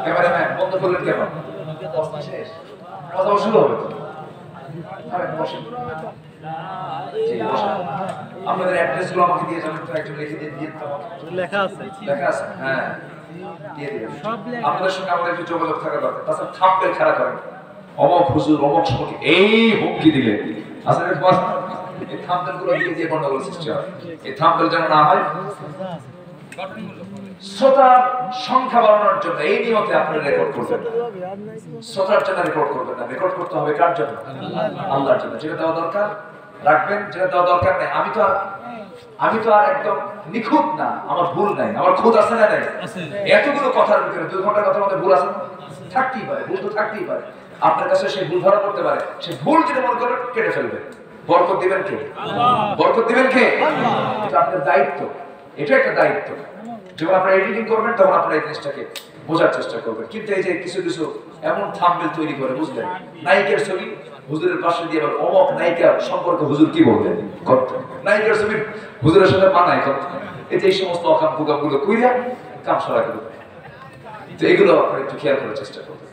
Cameraman বন্ধ করলেন কেন? শেষ, কথা শুরু হবে তো। বসেন। জি, বসেন। আপনাদের অ্যাড্রেস গুলো আমাকে দিয়ে যাবেন তো, একজন লিখে দিয়ে তো। লেখা আছে, হ্যাঁ দিয়ে দিবেন। আপনাদের সঙ্গে আমাদের একটু যোগাযোগ থাকা দরকার। তাছাড়া থাম্বনেল খারাপ করেন, অমক হুজুর অমক সম্পর্কে এই হুমকি দিলে আসলে এই থাম্বনেল গুলো দিয়ে গন্ডগোল সৃষ্টি হয়। এই থাম্বনেল যেন না হয়। শ্রোতার সংখ্যা বাড়ানোর জন্য এই নিয়তে আপনারা রেকর্ড করবেন, শ্রোতার জন্য রেকর্ড করবেন না। রেকর্ড করতে হবে কার জন্য? আল্লাহর জন্য। যেটা দেওয়া দরকার রাখবেন, যেটা দেওয়া দরকার নেই আমি তো আর একদম নিখুঁত না, আমার ভুল নাই, আমার খুদ আছে না নাই? এতগুলো কথার ভিতরে 2 ঘন্টার কথার মধ্যে ভুল আছে না? থাকতেই পারে, ভুল তো থাকতেই পারে। আপনার কাছে সেই ভুল ধরা পড়তে পারে, সেই ভুল যদি মনে করেন কেটে ফেলবে। বরকত দিবেন কে? বরকত দিবেন কে? এটা আপনার দায়িত্ব, এটা একটা দায়িত্ব। যখন আপনারা এডিটিং করবেন তখন আপনারা এই জিনিসটাকে বোঝার চেষ্টা করবেন। কিন্তু এই যে কিছু এমন থাম্বনেল তৈরি করে, বুঝলেন, নায়িকার ছবি হুজুরের পাশে দিয়ে আবার অমক নায়িকা সম্পর্কে হুজুর কি বলবেন, নায়িকার ছবি হুজুরের সাথে মানায় করতে, এই যে এই সমস্ত অকাম কুকামগুলো কইরা কাম সারা করবে। তো এগুলো আপনারা একটু খেয়াল করার চেষ্টা করবেন।